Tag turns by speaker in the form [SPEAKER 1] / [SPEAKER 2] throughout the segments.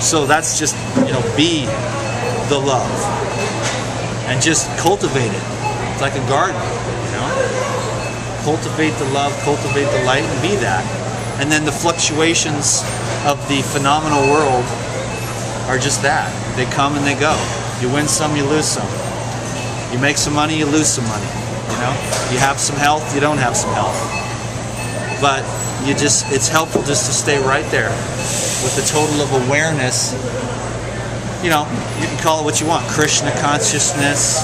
[SPEAKER 1] So that's just, be the love and just cultivate it. It's like a garden, Cultivate the love, cultivate the light, and be that. And then the fluctuations of the phenomenal world are just that. They come and they go. You win some, you lose some. You make some money, you lose some money. You have some health, you don't have some health. But it's helpful just to stay right there with the total of awareness. You can call it what you want. Krishna consciousness,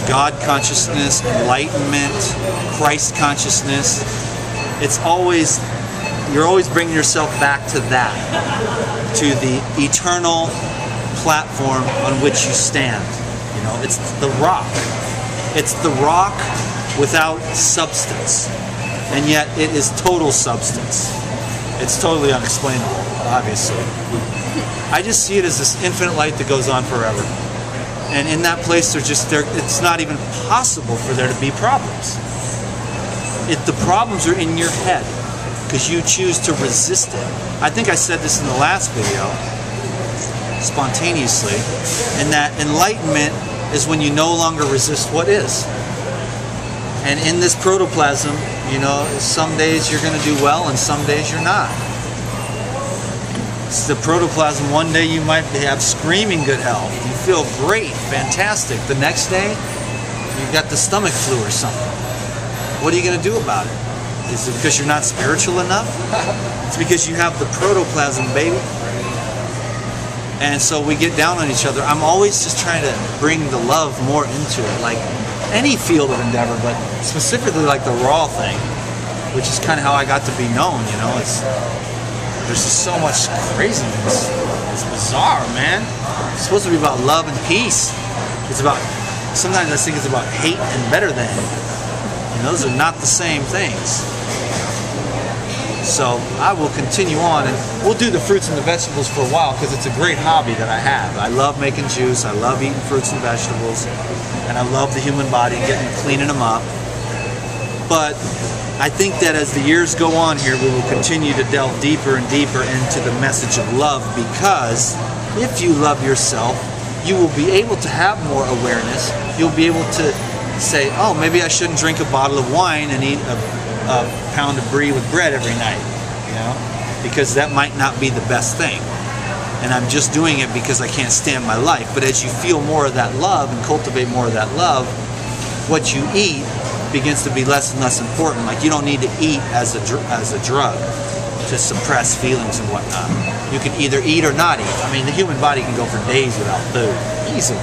[SPEAKER 1] God consciousness, enlightenment, Christ consciousness. You're always bringing yourself back to that, to the eternal platform on which you stand. It's the rock. It's the rock without substance, and yet it is total substance. It's totally unexplainable, obviously. I just see it as this infinite light that goes on forever. And in that place, it's not even possible for there to be problems. The problems are in your head because you choose to resist it. I think I said this in the last video, spontaneously, and that enlightenment is when you no longer resist what is. And in this protoplasm, some days you're going to do well and some days you're not. It's the protoplasm. One day you might have screaming good health. You feel great, fantastic. The next day, you've got the stomach flu or something. What are you going to do about it? Is it because you're not spiritual enough? It's because you have the protoplasm, baby. And so we get down on each other. I'm always just trying to bring the love more into it, like any field of endeavor, but specifically like the raw thing, which is kind of how I got to be known. There's just so much craziness. It's bizarre, man. It's supposed to be about love and peace. Sometimes I think it's about hate and better than. And those are not the same things. So I will continue on, and we'll do the fruits and the vegetables for a while because it's a great hobby that I have. I love making juice. I love eating fruits and vegetables. And I love the human body, cleaning them up. But I think that as the years go on here, we will continue to delve deeper and deeper into the message of love, because if you love yourself, you will be able to have more awareness. You'll be able to say, oh, maybe I shouldn't drink a bottle of wine and eat a pound of brie with bread every night, because that might not be the best thing. And I'm just doing it because I can't stand my life. But as you feel more of that love and cultivate more of that love, what you eat begins to be less and less important. Like, you don't need to eat as a drug to suppress feelings and whatnot. You can either eat or not eat. I mean, the human body can go for days without food, easily.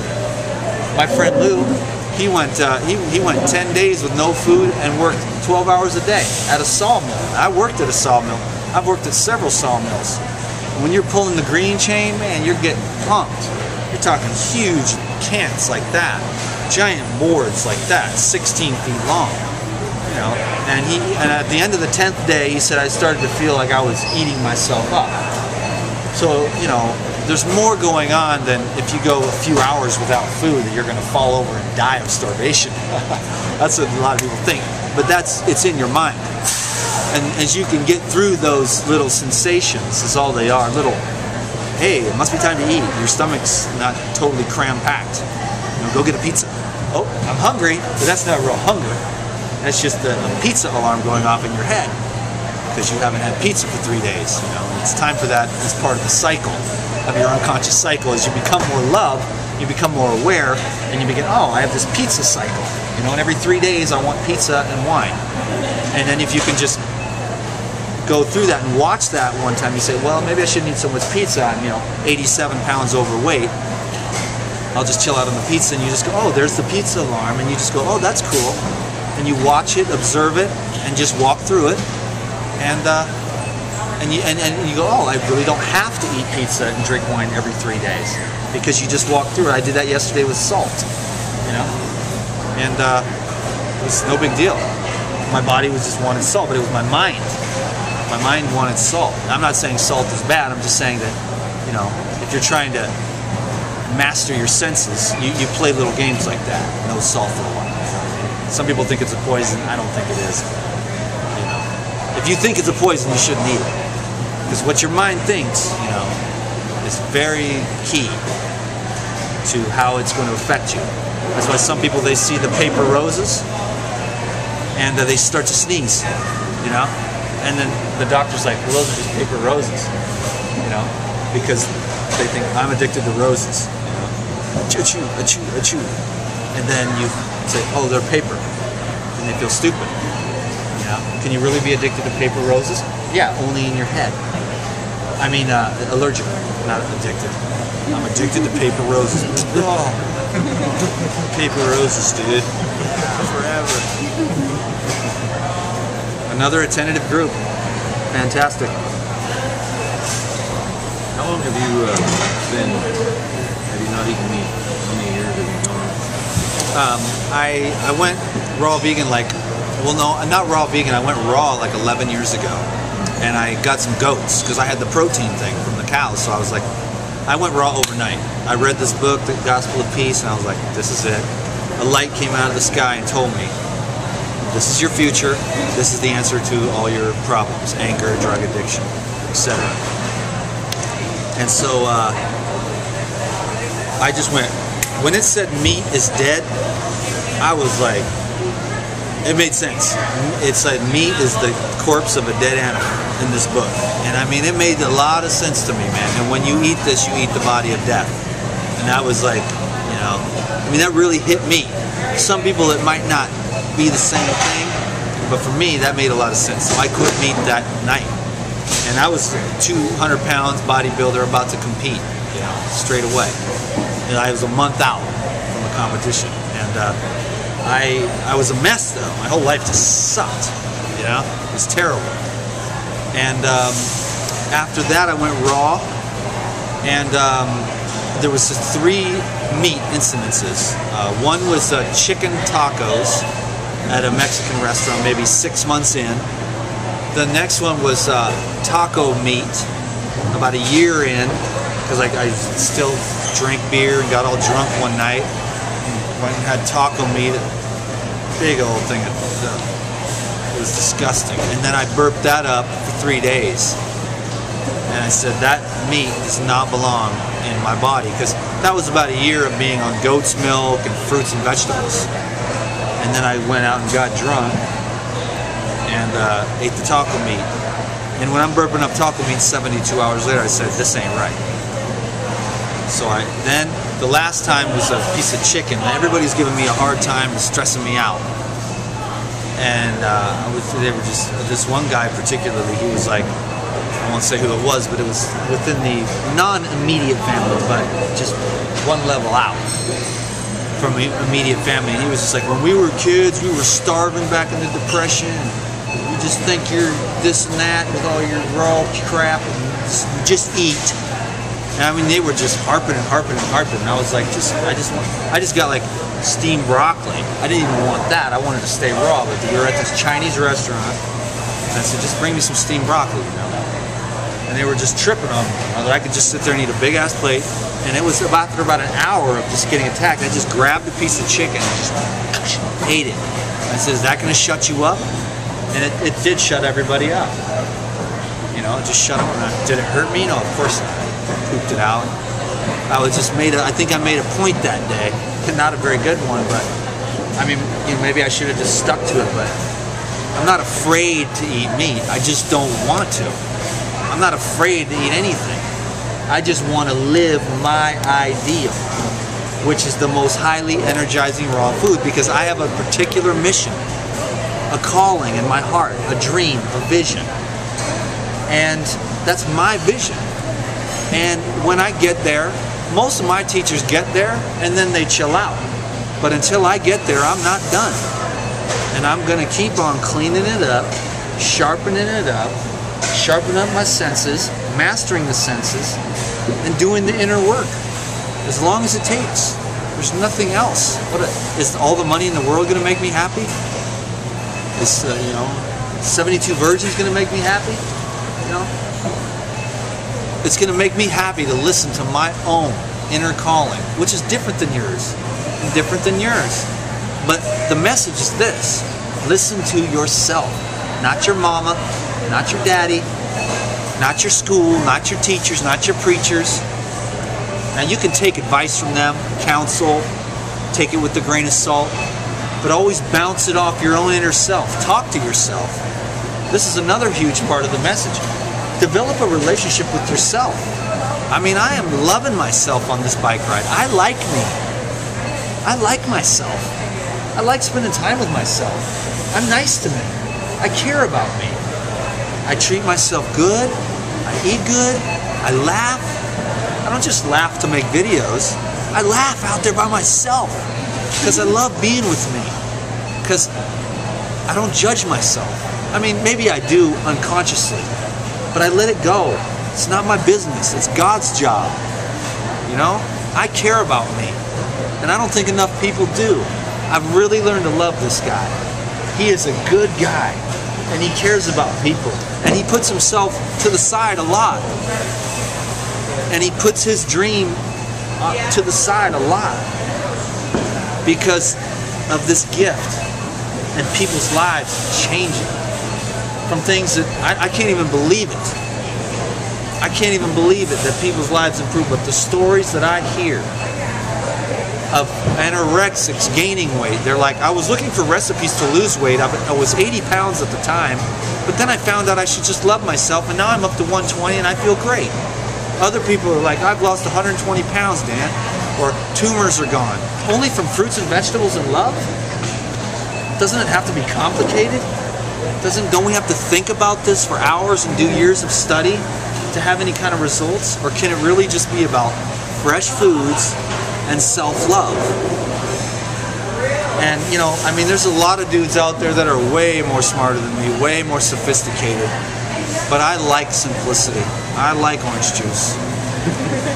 [SPEAKER 1] My friend Lou, he went 10 days with no food and worked 12 hours a day at a sawmill. I worked at a sawmill. I've worked at several sawmills. When you're pulling the green chain, man, you're getting pumped. You're talking huge cants like that, giant boards like that, 16 feet long. And at the end of the 10th day, he said I started to feel like I was eating myself up. So, there's more going on than if you go a few hours without food that you're going to fall over and die of starvation. That's what a lot of people think. But it's in your mind. And as you can get through those little sensations, is all they are. Little, hey, it must be time to eat. Your stomach's not totally cram-packed. Go get a pizza. Oh, I'm hungry, but that's not real hunger. That's just a pizza alarm going off in your head because you haven't had pizza for 3 days. It's time for that as part of the cycle of your unconscious cycle. As you become more love, you become more aware, and you begin, oh, I have this pizza cycle. And every 3 days I want pizza and wine. And then if you can just go through that and watch that one time, you say, well, maybe I shouldn't eat so much pizza. I'm 87 pounds overweight. I'll just chill out on the pizza, and you just go, oh, there's the pizza alarm, and you just go, oh, that's cool. And you watch it, observe it, and just walk through it, and you go, oh, I really don't have to eat pizza and drink wine every 3 days, because you just walk through it. I did that yesterday with salt, and it was no big deal. My body was just wanted salt, but it was my mind. My mind wanted salt. I'm not saying salt is bad. I'm just saying that, if you're trying to master your senses, you play little games like that. No salt for a while. Some people think it's a poison. I don't think it is. If you think it's a poison, you shouldn't eat it. Because what your mind thinks, is very key to how it's going to affect you. That's why some people, they see the paper roses and they start to sneeze, you know? And then the doctor's like, well, those are just paper roses, you know? Because they think, I'm addicted to roses, you know? Achoo, achoo, achoo. And then you say, oh, they're paper. And they feel stupid, you know? Can you really be addicted to paper roses? Yeah, only in your head. I mean, allergic, not addicted. I'm addicted to paper roses. Oh, paper roses, dude. Forever. Another attentive group. Fantastic.
[SPEAKER 2] How long have you not eaten meat? How many years have you gone?
[SPEAKER 1] I went raw vegan well, no, not raw vegan. I went raw like 11 years ago. And I got some goats because I had the protein thing from the cows. So I was like, I went raw overnight. I read this book, The Gospel of Peace, and I was like, this is it. A light came out of the sky and told me, this is your future. This is the answer to all your problems, anger, drug addiction, etc. And so I just went, when it said meat is dead, I was like, it made sense. It said meat is the corpse of a dead animal in this book. And I mean, it made a lot of sense to me, man. And when you eat this, you eat the body of death. And that was like, you know, I mean, that really hit me. Some people, it might not be the same thing, but for me, that made a lot of sense. So I quit meat that night. And I was 200 pounds, bodybuilder, about to compete, you know, straight away. And I was a month out from a competition. And I was a mess, though. My whole life just sucked, you know? It was terrible. And after that, I went raw, and there was 3 meat incidences. One was chicken tacos at a Mexican restaurant, maybe 6 months in. The next one was taco meat, about a year in, because I still drank beer and got all drunk one night. Went and had taco meat, a big old thing. It was disgusting. And then I burped that up for 3 days. And I said, that meat does not belong in my body, because that was about a year of being on goat's milk and fruits and vegetables. And then I went out and got drunk and ate the taco meat. And when I'm burping up taco meat 72 hours later, I said, this ain't right. So then the last time was a piece of chicken. Everybody's giving me a hard time and stressing me out. And they were just, this one guy particularly, he was like, I won't say who it was, but it was within the non-immediate family, but just one level out from immediate family. And he was just like, when we were kids, we were starving back in the Depression. You just think you're this and that with all your raw crap, and just eat. And I mean, they were just harping and harping and harping. And I was like, I just got like steamed broccoli. I didn't even want that. I wanted to stay raw. But we were at this Chinese restaurant, and I said, just bring me some steamed broccoli, you know. And they were just tripping on me. I could just sit there and eat a big ass plate. And it was after about an hour of just getting attacked, I just grabbed a piece of chicken and just ate it. I said, is that going to shut you up? And it did shut everybody up. You know, it just shut them up. Did it hurt me? No, of course not. I pooped it out. I think I made a point that day. Not a very good one, but I mean, you know, maybe I should have just stuck to it, but I'm not afraid to eat meat. I just don't want to. I'm not afraid to eat anything. I just want to live my ideal, which is the most highly energizing raw food, because I have a particular mission, a calling in my heart, a dream, a vision. And that's my vision. And when I get there, most of my teachers get there and then they chill out. But until I get there, I'm not done. And I'm going to keep on cleaning it up, sharpening it up, sharpening up my senses, mastering the senses, and doing the inner work. As long as it takes. There's nothing else. Is all the money in the world going to make me happy? Is, you know, 72 virgins going to make me happy? You know? It's going to make me happy to listen to my own inner calling, which is different than yours, and different than yours. But the message is this: listen to yourself, not your mama, not your daddy, not your school, not your teachers, not your preachers. Now you can take advice from them, counsel, take it with a grain of salt, but always bounce it off your own inner self. Talk to yourself. This is another huge part of the message. Develop a relationship with yourself. I mean, I am loving myself on this bike ride. I like me. I like myself. I like spending time with myself. I'm nice to me. I care about me. I treat myself good. I eat good. I laugh. I don't just laugh to make videos. I laugh out there by myself because I love being with me. Because I don't judge myself. I mean, maybe I do unconsciously, but I let it go. It's not my business. It's God's job. You know? I care about me. And I don't think enough people do. I've really learned to love this guy. He is a good guy. And he cares about people. And he puts himself to the side a lot. And he puts his dream to the side a lot. Because of this gift. And people's lives changing. From things that I can't even believe it. I can't even believe it that people's lives improve, but the stories that I hear of anorexics gaining weight, they're like, I was looking for recipes to lose weight. I was 80 pounds at the time, but then I found out I should just love myself, and now I'm up to 120 and I feel great. Other people are like, I've lost 120 pounds, Dan, or tumors are gone. Only from fruits and vegetables and love? Doesn't it have to be complicated? Don't we have to think about this for hours and do years of study to have any kind of results? Or can it really just be about fresh foods and self-love? And you know, I mean, there's a lot of dudes out there that are way more smarter than me, way more sophisticated, but I like simplicity. I like orange juice.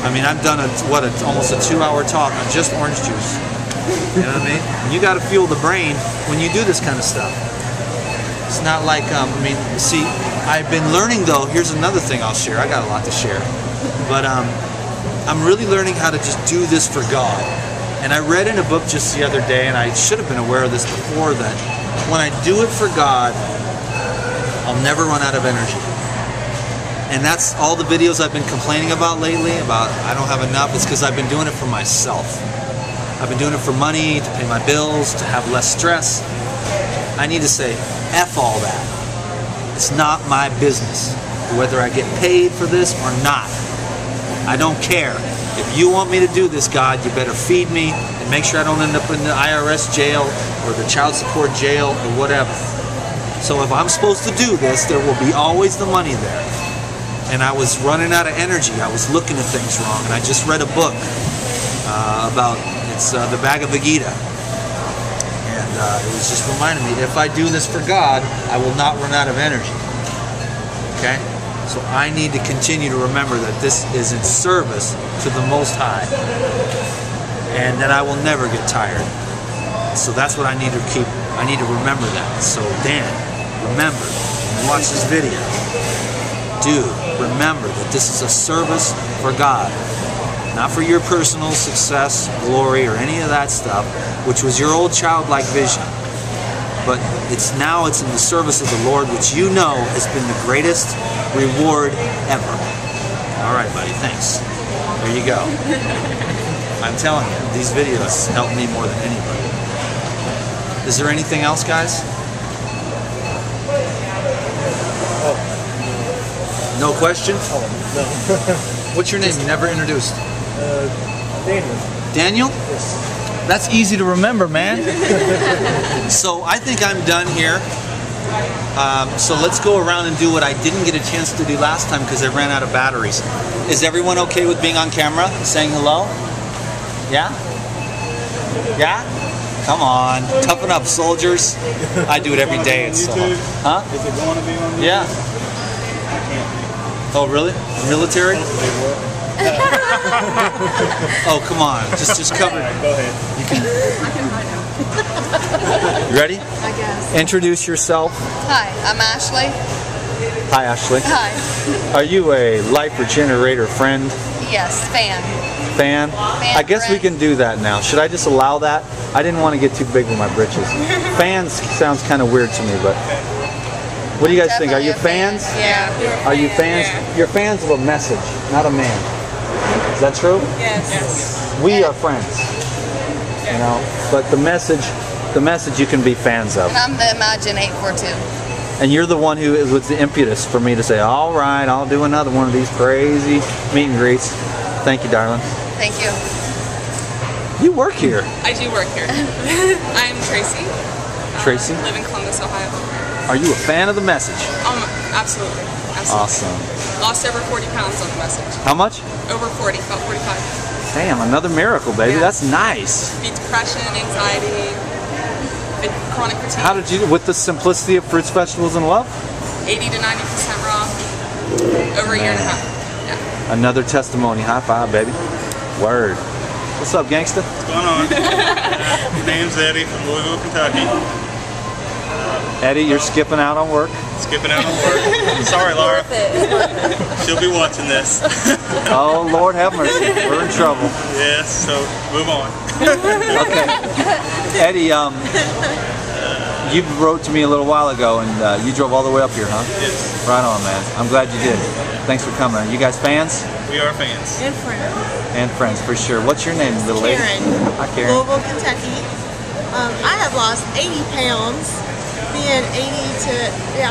[SPEAKER 1] I mean, I've done almost a 2-hour talk on just orange juice. You know what I mean? And you got to fuel the brain when you do this kind of stuff. It's not like, I mean, see, I've been learning though, here's another thing I'll share. I got a lot to share. But I'm really learning how to just do this for God. And I read in a book just the other day, and I should have been aware of this before, that when I do it for God, I'll never run out of energy. And that's all the videos I've been complaining about lately, about I don't have enough. It's because I've been doing it for myself. I've been doing it for money, to pay my bills, to have less stress. I need to say, F all that. It's not my business whether I get paid for this or not. I don't care. If you want me to do this, God, you better feed me and make sure I don't end up in the IRS jail or the child support jail or whatever. So if I'm supposed to do this, there will be always the money there. And I was running out of energy. I was looking at things wrong. And I just read a book about, it's the Bhagavad Gita. And it was just reminding me, if I do this for God, I will not run out of energy. Okay? So I need to continue to remember that this is in service to the Most High. And that I will never get tired. So that's what I need to keep. I need to remember that. So Dan, remember, when you watch this video, dude, remember that this is a service for God. Not for your personal success, glory, or any of that stuff, which was your old childlike vision. But it's in the service of the Lord, which you know has been the greatest reward ever. All right, buddy, thanks. There you go. I'm telling you, these videos help me more than anybody. Is there anything else, guys? No questions?
[SPEAKER 2] Oh, no.
[SPEAKER 1] What's your name? You never introduced.
[SPEAKER 2] Daniel.
[SPEAKER 1] Daniel?
[SPEAKER 2] Yes.
[SPEAKER 1] That's easy to remember, man. So I think I'm done here. So let's go around and do what I didn't get a chance to do last time because I ran out of batteries. Is everyone okay with being on camera, saying hello? Yeah? Yeah? Come on, toughen up, soldiers. I do it every day. It's so hard. Huh?
[SPEAKER 2] Is it going to be on YouTube?
[SPEAKER 1] Yeah.
[SPEAKER 2] I can't.
[SPEAKER 1] Oh, really? Military? Oh, come on. Just cover it.
[SPEAKER 2] Go ahead.
[SPEAKER 3] I can find out.
[SPEAKER 1] You ready?
[SPEAKER 3] I guess.
[SPEAKER 1] Introduce yourself.
[SPEAKER 3] Hi, I'm Ashley.
[SPEAKER 1] Hi, Ashley.
[SPEAKER 3] Hi.
[SPEAKER 1] Are you a Life Regenerator friend?
[SPEAKER 3] Yes, fan.
[SPEAKER 1] Fan? I guess we can do that now. Should I just allow that? I didn't want to get too big with my britches. Fans sounds kind of weird to me, but what do you guys think? Are you fans?
[SPEAKER 3] Yeah.
[SPEAKER 1] Are you fans? You're fans of a message, not a man. Is that true?
[SPEAKER 3] Yes.
[SPEAKER 1] We are friends. You know, but the message you can be fans of.
[SPEAKER 3] And I'm the Imagine 842.
[SPEAKER 1] And you're the one who was the impetus for me to say, all right, I'll do another one of these crazy meet and greets. Thank you, darling.
[SPEAKER 3] Thank you.
[SPEAKER 1] You work here.
[SPEAKER 4] I do work here. I'm Tracy.
[SPEAKER 1] Tracy?
[SPEAKER 4] I live in Columbus, Ohio.
[SPEAKER 1] Are you a fan of the message?
[SPEAKER 4] Absolutely.
[SPEAKER 1] Awesome.
[SPEAKER 4] Lost over 40 pounds on the message.
[SPEAKER 1] How much?
[SPEAKER 4] Over 40, about 45.
[SPEAKER 1] Damn, another miracle, baby.
[SPEAKER 4] Yeah.
[SPEAKER 1] That's nice.
[SPEAKER 4] Beat depression, anxiety, chronic fatigue.
[SPEAKER 1] How did you, with the simplicity of fruits, vegetables, and love?
[SPEAKER 4] 80 to 90% raw. Over a year and a half. Yeah.
[SPEAKER 1] Another testimony. High five, baby. Word. What's up, gangsta?
[SPEAKER 5] What's going on? My name's Eddie from Louisville, Kentucky.
[SPEAKER 1] Eddie, you're skipping out on work.
[SPEAKER 5] Skipping out on work. Sorry, Laura. She'll be watching this.
[SPEAKER 1] Oh, Lord have mercy. We're in trouble.
[SPEAKER 5] Yes, so move on.
[SPEAKER 1] Okay. Eddie, you wrote to me a little while ago, and you drove all the way up here, huh?
[SPEAKER 5] Yes,
[SPEAKER 1] Right on, man. I'm glad you did. Thanks for coming. You guys fans?
[SPEAKER 5] we are fans.
[SPEAKER 6] And friends.
[SPEAKER 1] And friends, for sure. What's your name, little lady?
[SPEAKER 6] Karen.
[SPEAKER 1] Hi, Karen.
[SPEAKER 6] Louisville, Kentucky. I have lost 80 pounds, being 80 to,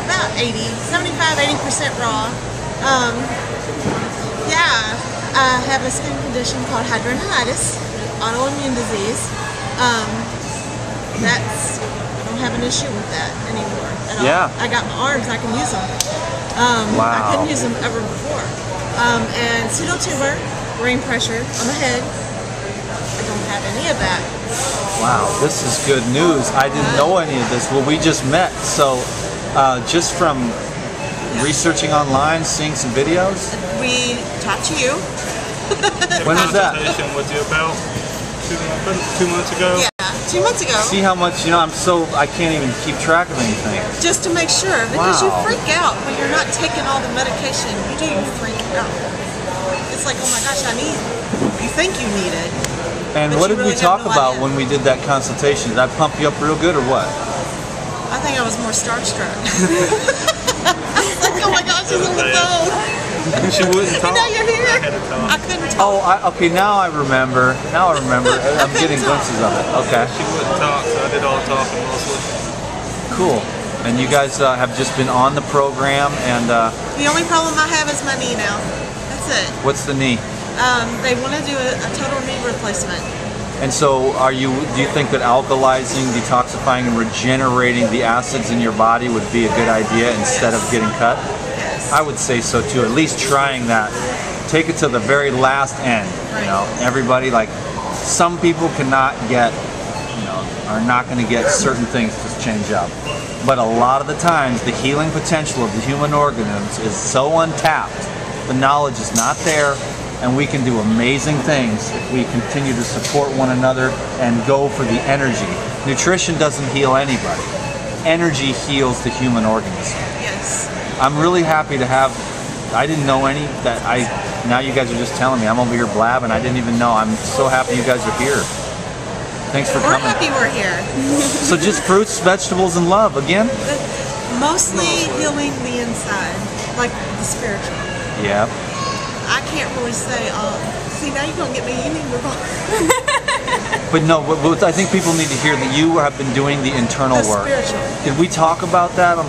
[SPEAKER 6] about 80, 75, 80% raw. I have a skin condition called hidradenitis, autoimmune disease. I don't have an issue with that anymore at all.
[SPEAKER 1] Yeah.
[SPEAKER 6] I got my arms, I can use them.
[SPEAKER 1] Wow.
[SPEAKER 6] I couldn't use them ever before. And pseudotumor, brain pressure on the head. I don't have any of that.
[SPEAKER 1] Wow, this is good news. I didn't know any of this. Well, we just met, so just from researching online, seeing some videos.
[SPEAKER 6] We talked to you.
[SPEAKER 1] When was that?
[SPEAKER 5] Consultation with you about 2 months ago.
[SPEAKER 6] Yeah, 2 months ago.
[SPEAKER 1] See how much, I can't even keep track of anything.
[SPEAKER 6] Just to make sure, because
[SPEAKER 1] Wow.
[SPEAKER 6] you freak out when you're not taking all the medication. You freak out. It's like, oh my gosh, you think you need it.
[SPEAKER 1] And
[SPEAKER 6] But
[SPEAKER 1] what
[SPEAKER 6] you
[SPEAKER 1] did
[SPEAKER 6] really
[SPEAKER 1] we
[SPEAKER 6] have
[SPEAKER 1] talk
[SPEAKER 6] no
[SPEAKER 1] about
[SPEAKER 6] idea.
[SPEAKER 1] when we did that consultation? Did I pump you up real good or what?
[SPEAKER 6] I think I was more starstruck. I was like, oh my gosh, she's on the phone.
[SPEAKER 5] She wouldn't
[SPEAKER 6] And
[SPEAKER 5] talk.
[SPEAKER 6] now you're here.
[SPEAKER 5] I had to talk.
[SPEAKER 6] I couldn't talk.
[SPEAKER 1] Oh, okay, now I remember. I'm getting glimpses of it. Okay,
[SPEAKER 5] She wouldn't talk, so I did all the talking mostly.
[SPEAKER 1] cool. And you guys have just been on the program, and
[SPEAKER 6] The only problem I have is my knee now. That's it.
[SPEAKER 1] what's the knee?
[SPEAKER 6] They want to do a total knee replacement.
[SPEAKER 1] And so, do you think that alkalizing, detoxifying, and regenerating the acids in your body would be a good idea instead of getting cut?
[SPEAKER 6] Yes.
[SPEAKER 1] I would say so too. At least trying that. Take it to the very last end. You know, everybody, like, some people cannot get, are not going to get certain things to change up. But a lot of the times, the healing potential of the human organisms is so untapped. The knowledge is not there, and we can do amazing things if we continue to support one another and go for the energy. Nutrition doesn't heal anybody. Energy heals the human organism.
[SPEAKER 6] Yes.
[SPEAKER 1] I'm really happy to have, I didn't know any now you guys are just telling me. I'm over here blabbing. I didn't even know. I'm so happy you guys are here. Thanks for
[SPEAKER 6] We're
[SPEAKER 1] coming.
[SPEAKER 6] happy we're here.
[SPEAKER 1] So just fruits, vegetables, and love again?
[SPEAKER 6] Mostly healing the inside, like the spiritual.
[SPEAKER 1] Yeah.
[SPEAKER 6] I can't really say, see, now you're going to get me, you need to move on.
[SPEAKER 1] But no, I think people need to hear that you have been doing the internal
[SPEAKER 6] The
[SPEAKER 1] work.
[SPEAKER 6] spiritual.
[SPEAKER 1] Did we talk about that on